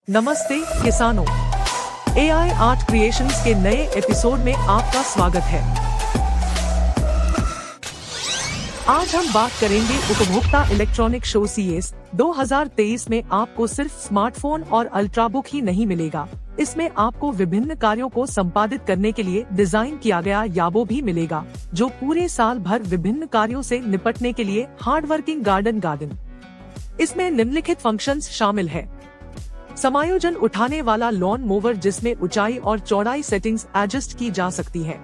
नमस्ते किसानों, AI art creations के नए एपिसोड में आपका स्वागत है। आज हम बात करेंगे उपभोक्ता इलेक्ट्रॉनिक शो CES 2023 में आपको सिर्फ स्मार्टफोन और अल्ट्राबुक ही नहीं मिलेगा। इसमें आपको विभिन्न कार्यों को संपादित करने के लिए डिजाइन किया गया याबो भी मिलेगा, जो पूरे साल भर विभिन्न कार्यों से निपटने के लिए हार्डवर्किंग गार्डन। इसमें निम्नलिखित फंक्शंस शामिल है। समायोजन उठाने वाला लॉन मोवर, जिसमें ऊंचाई और चौड़ाई सेटिंग्स एडजस्ट की जा सकती है।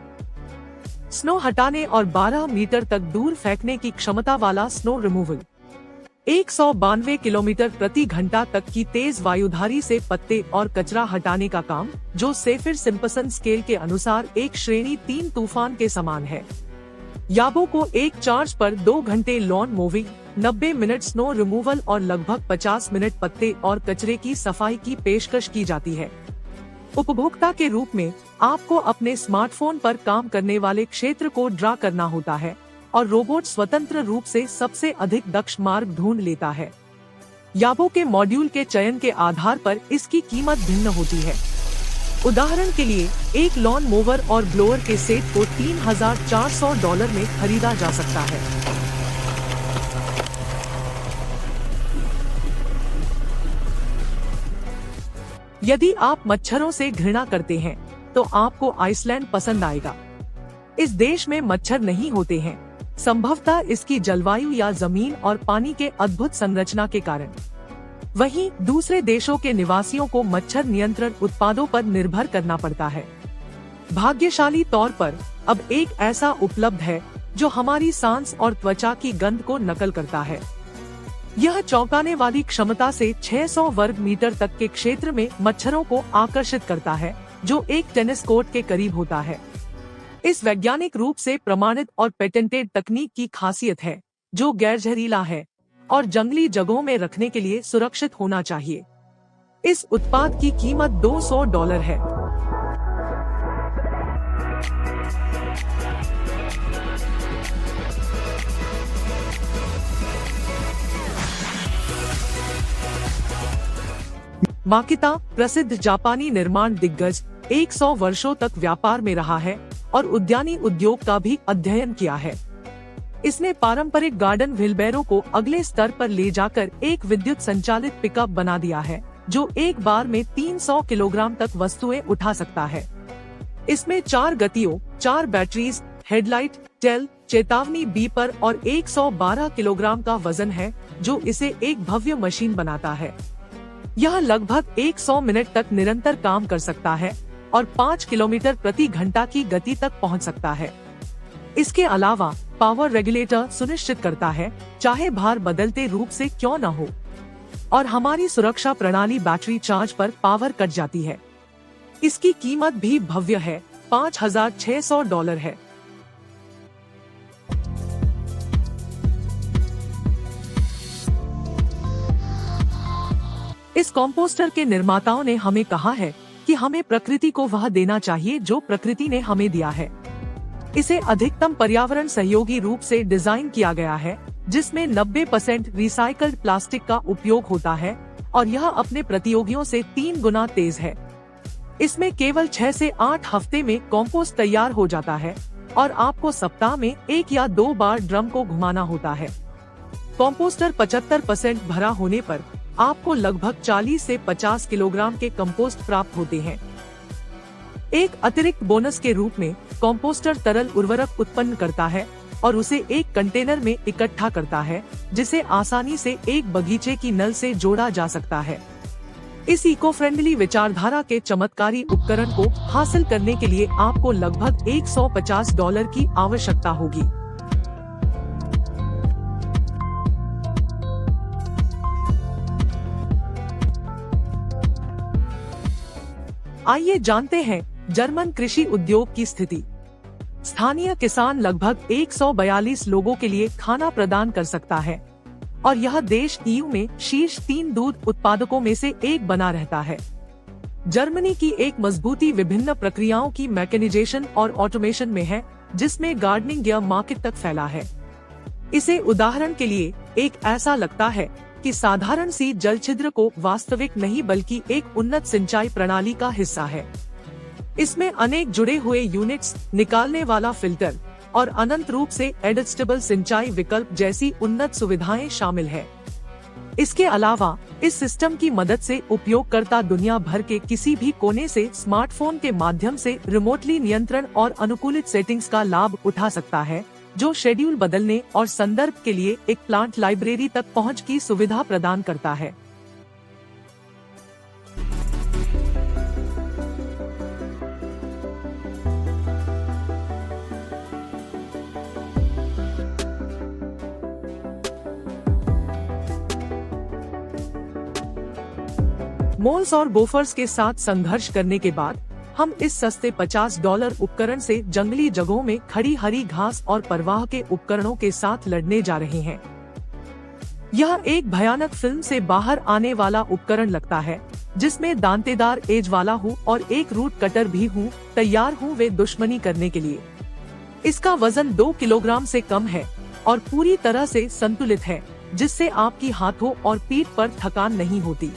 स्नो हटाने और 12 मीटर तक दूर फेंकने की क्षमता वाला स्नो रिमूवल। 192 किलोमीटर प्रति घंटा तक की तेज वायुधारी से पत्ते और कचरा हटाने का काम, जो सेफिर सिम्पसन स्केल के अनुसार एक श्रेणी 3 तूफान के समान है। याबो को एक चार्ज पर 2 घंटे lawn mowing, 90 minute snow removal और लगभग 50 मिनट पत्ते और कचरे की सफाई की पेशकश की जाती है। उपभोक्ता के रूप में आपको अपने स्मार्टफोन पर काम करने वाले क्षेत्र को ड्रा करना होता है और रोबोट स्वतंत्र रूप से सबसे अधिक दक्ष मार्ग ढूंढ लेता है। याबो के मॉड्यूल के चयन के आधार पर इसकी कीमत भिन्न होती है। उदाहरण के लिए एक लॉन मोवर और ब्लोअर के सेट को $3,400 में खरीदा जा सकता है। यदि आप मच्छरों से घृणा करते हैं, तो आपको आइसलैंड पसंद आएगा। इस देश में मच्छर नहीं होते हैं, संभवतः इसकी जलवायु या जमीन और पानी के अद्भुत संरचना के कारण। वहीं दूसरे देशों के निवासियों को मच्छर नियंत्रण उत्पादों पर निर्भर करना पड़ता है। भाग्यशाली तौर पर अब एक ऐसा उपलब्ध है जो हमारी सांस और त्वचा की गंध को नकल करता है। यह चौंकाने वाली क्षमता से 600 वर्ग मीटर तक के क्षेत्र में मच्छरों को आकर्षित करता है, जो एक टेनिस कोर्ट के करीब होता है। इस वैज्ञानिक रूप से प्रमाणित और पेटेंटेड तकनीक की खासियत है, जो गैर जहरीला है और जंगली जगहों में रखने के लिए सुरक्षित होना चाहिए। इस उत्पाद की कीमत $200 है। माकिता, प्रसिद्ध जापानी निर्माण दिग्गज, 100 वर्षों तक व्यापार में रहा है और उद्यानी उद्योग का भी अध्ययन किया है। इसने पारंपरिक गार्डन व्हीलबैरो को अगले स्तर पर ले जाकर एक विद्युत संचालित पिकअप बना दिया है, जो एक बार में 300 किलोग्राम तक वस्तुएं उठा सकता है। इसमें 4 गतियों, 4 बैटरीज, हेडलाइट, टेल, चेतावनी बीपर और 112 किलोग्राम का वजन है, जो इसे एक भव्य मशीन बनाता है। यह लगभग 100 मिनट तक निरंतर काम कर सकता है और 5 किलोमीटर प्रति घंटा की गति तक पहुंच सकता है। इसके अलावा पावर रेगुलेटर सुनिश्चित करता है, चाहे भार बदलते रूप से क्यों न हो, और हमारी सुरक्षा प्रणाली बैटरी चार्ज पर पावर कट जाती है। इसकी कीमत भी भव्य है, $5,600 है। इस कंपोस्टर के निर्माताओं ने हमें कहा है कि हमें प्रकृति को वह देना चाहिए जो प्रकृति ने हमें दिया है। इसे अधिकतम पर्यावरण सहयोगी रूप से डिजाइन किया गया है, जिसमें 90% रिसाइकल्ड प्लास्टिक का उपयोग होता है और यह अपने प्रतियोगियों से 3 गुना तेज है। इसमें केवल 6 से 8 हफ्ते में कंपोस्ट तैयार हो जाता है और आपको सप्ताह में 1 या 2 बार ड्रम को घुमाना होता है। कंपोस्टर 75% भरा होने पर आपको लगभग 40 से 50 किलोग्राम के कंपोस्ट प्राप्त होते हैं। एक अतिरिक्त बोनस के रूप में कंपोस्टर तरल उर्वरक उत्पन्न करता है और उसे एक कंटेनर में इकट्ठा करता है, जिसे आसानी से एक बगीचे की नल से जोड़ा जा सकता है। इस इको फ्रेंडली विचारधारा के चमत्कारी उपकरण को हासिल करने के लिए आपको लगभग $150 की आवश्यकता होगी। आइए जानते हैं जर्मन कृषि उद्योग की स्थिति। स्थानीय किसान लगभग 142 लोगों के लिए खाना प्रदान कर सकता है और यह देश EU में शीर्ष 3 दूध उत्पादकों में से एक बना रहता है। जर्मनी की एक मजबूती विभिन्न प्रक्रियाओं की मैकेनाइजेशन और ऑटोमेशन में है, जिसमें गार्डनिंग गियर मार्केट तक फैला है। इसे उदाहरण के लिए एक ऐसा लगता है कि साधारण सी जल छिद्र को वास्तविक नहीं बल्कि एक उन्नत सिंचाई प्रणाली का हिस्सा है। इसमें अनेक जुड़े हुए यूनिट्स, निकालने वाला फिल्टर और अनंत रूप से एडजस्टेबल सिंचाई विकल्प जैसी उन्नत सुविधाएं शामिल है। इसके अलावा इस सिस्टम की मदद से उपयोगकर्ता दुनिया भर के किसी भी कोने से स्मार्टफोन के माध्यम से रिमोटली नियंत्रण और अनुकूलित सेटिंग्स का लाभ उठा सकता है, जो शेड्यूल बदलने और संदर्भ के लिए एक प्लांट लाइब्रेरी तक पहुंच की सुविधा प्रदान करता है। मोल्स और गोफर्स के साथ संघर्ष करने के बाद हम इस सस्ते $50 उपकरण से जंगली जगहों में खड़ी हरी घास और परवाह के उपकरणों के साथ लड़ने जा रहे हैं। यह एक भयानक फिल्म से बाहर आने वाला उपकरण लगता है, जिसमें दांतेदार एज वाला हूँ और एक रूट कटर भी हूँ, तैयार हूँ वे दुश्मनी करने के लिए। इसका वजन 2 किलोग्राम से कम है और पूरी तरह से संतुलित है, जिससे आपकी हाथों और पीठ पर थकान नहीं होती।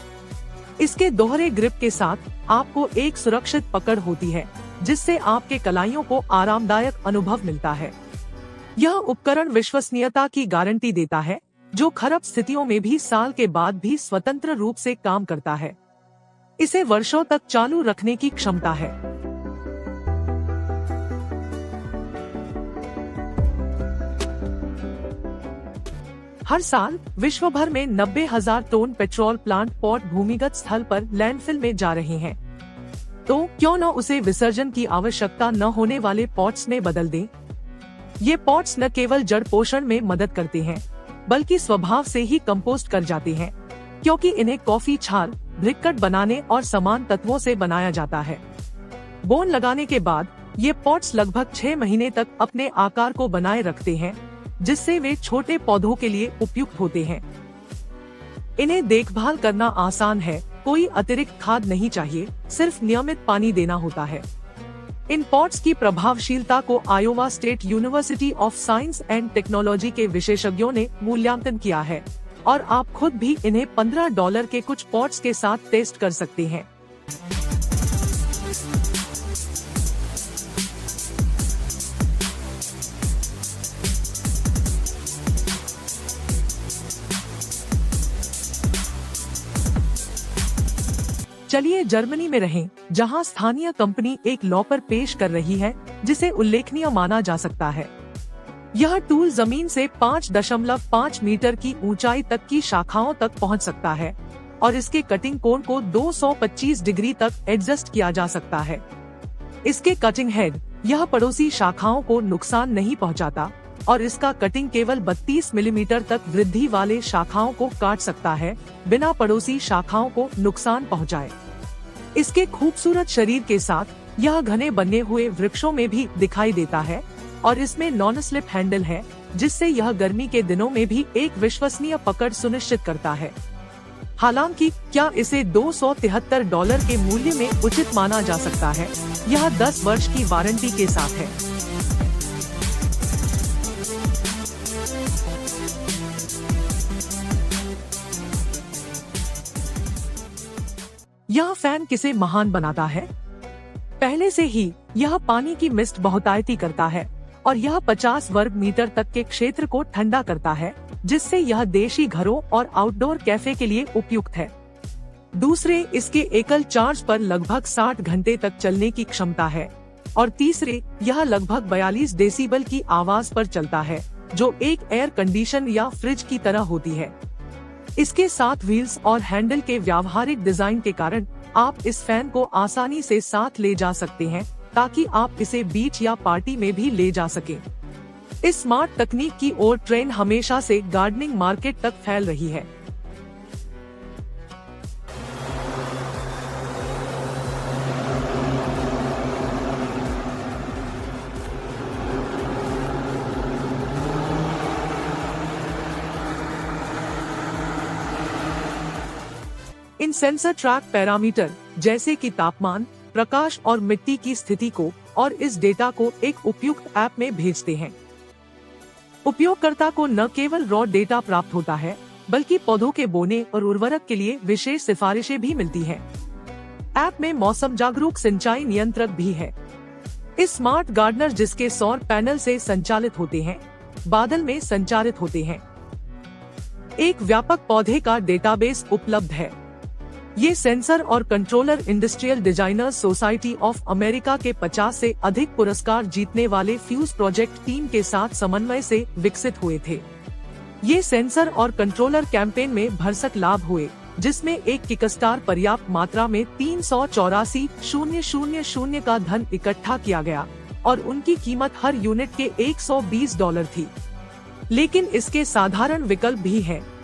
इसके दोहरे ग्रिप के साथ आपको एक सुरक्षित पकड़ होती है, जिससे आपके कलाइयों को आरामदायक अनुभव मिलता है। यह उपकरण विश्वसनीयता की गारंटी देता है, जो खराब स्थितियों में भी साल के बाद भी स्वतंत्र रूप से काम करता है। इसे वर्षों तक चालू रखने की क्षमता है। हर साल विश्व भर में 90,000 टन पेट्रोल प्लांट पॉट भूमिगत स्थल पर लैंडफिल में जा रहे हैं। तो क्यों न उसे विसर्जन की आवश्यकता न होने वाले पॉट्स में बदल दें। ये पॉट्स न केवल जड़ पोषण में मदद करते हैं, बल्कि स्वभाव से ही कंपोस्ट कर जाते हैं, क्योंकि इन्हें कॉफी छाल, ब्रिक्कट बनाने और समान तत्वों से बनाया जाता है। बोन लगाने के बाद ये पॉट्स लगभग 6 महीने तक अपने आकार को बनाए रखते हैं, जिससे वे छोटे पौधों के लिए उपयुक्त होते हैं। इन्हें देखभाल करना आसान है, कोई अतिरिक्त खाद नहीं चाहिए, सिर्फ नियमित पानी देना होता है। इन पॉट्स की प्रभावशीलता को Iowa state university of science and technology के विशेषज्ञों ने मूल्यांकन किया है और आप खुद भी इन्हें $15 के कुछ पॉट्स के साथ टेस्ट कर सकते हैं। चलिए जर्मनी में रहें, जहां स्थानीय कंपनी एक लॉ पर पेश कर रही है, जिसे उल्लेखनीय माना जा सकता है। यह टूल जमीन से 5.5 मीटर की ऊंचाई तक की शाखाओं तक पहुंच सकता है और इसके कटिंग कोण को 225 डिग्री तक एडजस्ट किया जा सकता है। इसके कटिंग हेड, यह पड़ोसी शाखाओं को नुकसान नहीं पहुंचाता और इसका कटिंग केवल 32 मिलीमीटर तक वृद्धि वाले शाखाओं को काट सकता है, बिना पड़ोसी शाखाओं को नुकसान पहुंचाए। इसके खूबसूरत शरीर के साथ यह घने बने हुए वृक्षों में भी दिखाई देता है और इसमें नॉन स्लिप हैंडल है, जिससे यह गर्मी के दिनों में भी एक विश्वसनीय पकड़ सुनिश्चित करता है। हालांकि क्या इसे $273 के मूल्य में उचित माना जा सकता है? यह 10 वर्ष की वारंटी के साथ है। यह फैन किसे महान बनाता है? पहले से ही यह पानी की मिस्ट बहुतायती करता है और यह 50 वर्ग मीटर तक के क्षेत्र को ठंडा करता है, जिससे यह देशी घरों और आउटडोर कैफे के लिए उपयुक्त है। दूसरे, इसके एकल चार्ज पर लगभग 60 घंटे तक चलने की क्षमता है और तीसरे, यह लगभग 42 डेसिबल की आवाज पर चलता है, जो एक एयर कंडीशन या फ्रिज की तरह होती है। इसके साथ व्हील्स और हैंडल के व्यावहारिक डिजाइन के कारण आप इस फैन को आसानी से साथ ले जा सकते हैं, ताकि आप इसे बीच या पार्टी में भी ले जा सकें। इस स्मार्ट तकनीक की ओर ट्रेंड हमेशा से गार्डनिंग मार्केट तक फैल रही है। इन सेंसर ट्रैक पैरामीटर जैसे कि तापमान, प्रकाश और मिट्टी की स्थिति को और इस डेटा को एक उपयुक्त ऐप में भेजते हैं। उपयोगकर्ता को न केवल रॉ डेटा प्राप्त होता है, बल्कि पौधों के बोने और उर्वरक के लिए विशेष सिफारिशें भी मिलती हैं। ऐप में मौसम जागरूक सिंचाई नियंत्रक भी है। इस स्मार्ट गार्डनर जिसके सौर पैनल से संचालित होते हैं, बादल में संचारित होते हैं। एक व्यापक पौधे का डेटाबेस उपलब्ध है। ये सेंसर और controller industrial designers society of America के 50 से अधिक पुरस्कार जीतने वाले फ्यूज प्रोजेक्ट टीम के साथ समन्वय से विकसित हुए थे। ये सेंसर और कंट्रोलर कैंपेन में भरसक लाभ हुए, जिसमें एक किकस्टार पर्याप्त मात्रा में 384,000 का धन इकट्ठा किया गया और उनकी कीमत हर यूनिट के $120 थी। लेकिन इसके साधारण विकल्प भी हैं।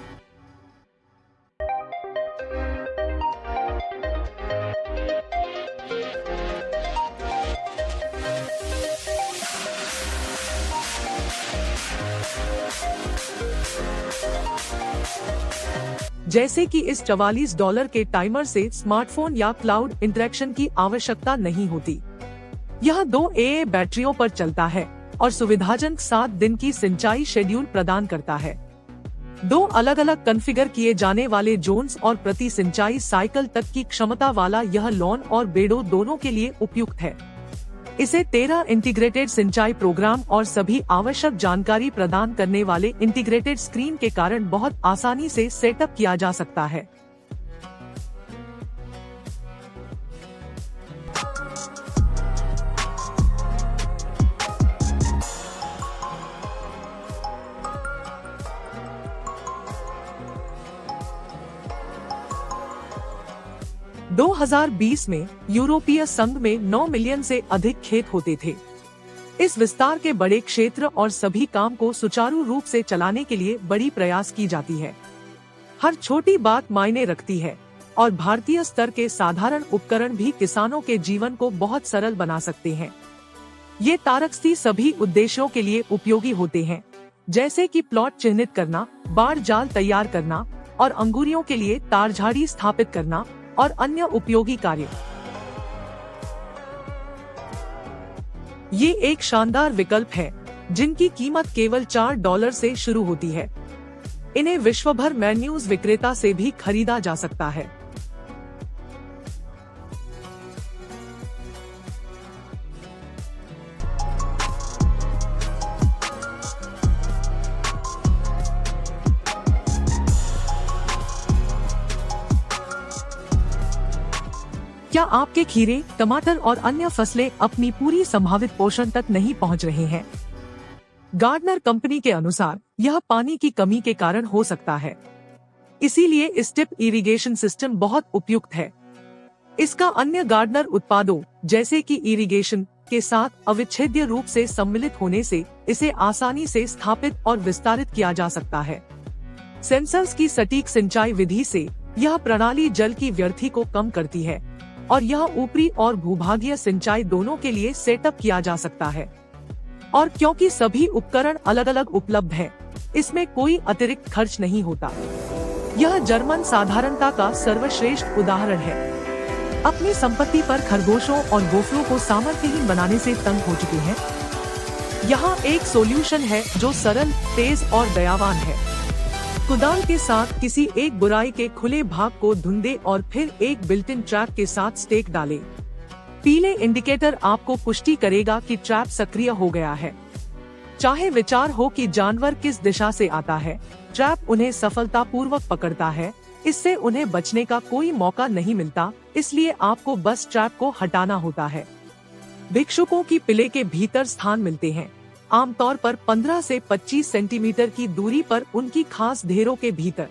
जैसे कि इस $44 के टाइमर से स्मार्टफोन या क्लाउड इंटरेक्शन की आवश्यकता नहीं होती। यह 2 AA बैटरियों पर चलता है और सुविधाजनक 7 दिन की सिंचाई शेड्यूल प्रदान करता है। 2 अलग अलग कॉन्फ़िगर किए जाने वाले जोन्स और प्रति सिंचाई साइकिल तक की क्षमता वाला यह लॉन और बेडो दोनों के लिए उपयुक्त है। इसे 13 इंटीग्रेटेड सिंचाई प्रोग्राम और सभी आवश्यक जानकारी प्रदान करने वाले इंटीग्रेटेड स्क्रीन के कारण बहुत आसानी से सेटअप किया जा सकता है। – 2020 में यूरोपीय संघ में 9 मिलियन से अधिक खेत होते थे। इस विस्तार के बड़े क्षेत्र और सभी काम को सुचारू रूप से चलाने के लिए बड़ी प्रयास की जाती है। हर छोटी बात मायने रखती है और भारतीय स्तर के साधारण उपकरण भी किसानों के जीवन को बहुत सरल बना सकते हैं। ये तारकस्थी सभी उद्देश्यों के लिए उपयोगी होते हैं, जैसे कि प्लॉट चिन्हित करना, बाढ़ जाल तैयार करना और अंगूरियों के लिए तारझाड़ी स्थापित करना और अन्य उपयोगी कार्य। ये एक शानदार विकल्प है जिनकी कीमत केवल $4 से शुरू होती है। इन्हें विश्वभर में न्यूज विक्रेता से भी खरीदा जा सकता है। क्या आपके खीरे, टमाटर और अन्य फसलें अपनी पूरी संभावित पोषण तक नहीं पहुंच रहे हैं? गार्डनर कंपनी के अनुसार यह पानी की कमी के कारण हो सकता है। इसीलिए इस ड्रिप इरिगेशन सिस्टम बहुत उपयुक्त है। इसका अन्य गार्डनर उत्पादों जैसे कि इरिगेशन के साथ अविच्छेद्य रूप से सम्मिलित होने से इसे आसानी से स्थापित और विस्तारित किया जा सकता है। सेंसर्स की सटीक सिंचाई विधि से यह प्रणाली जल की व्यर्थी को कम करती है और यह ऊपरी और भूभागीय सिंचाई दोनों के लिए सेटअप किया जा सकता है। और क्योंकि सभी उपकरण अलग अलग उपलब्ध हैं, इसमें कोई अतिरिक्त खर्च नहीं होता। यह जर्मन साधारणता का सर्वश्रेष्ठ उदाहरण है। अपनी संपत्ति पर खरगोशों और गोफरों को सामर्थ्यहीन बनाने से तंग हो चुके हैं? यहाँ एक सॉल्यूशन है जो सरल, तेज और दयावान है। कुदाल के साथ किसी एक बुराई के खुले भाग को ढूंढे और फिर एक बिल्ट-इन ट्रैप के साथ स्टेक डालें। पीले इंडिकेटर आपको पुष्टि करेगा कि ट्रैप सक्रिय हो गया है। चाहे विचार हो कि जानवर किस दिशा से आता है, ट्रैप उन्हें सफलतापूर्वक पकड़ता है। इससे उन्हें बचने का कोई मौका नहीं मिलता, इसलिए आपको बस ट्रैप को हटाना होता है। भिक्षुकों की पिले के भीतर स्थान मिलते हैं, आमतौर पर 15 से 25 सेंटीमीटर की दूरी पर उनकी खास ढेरों के भीतर।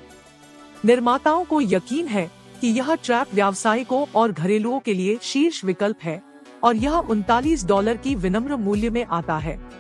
निर्माताओं को यकीन है कि यह ट्रैप व्यावसायिकों और घरेलुओं के लिए शीर्ष विकल्प है और यह $39 की विनम्र मूल्य में आता है।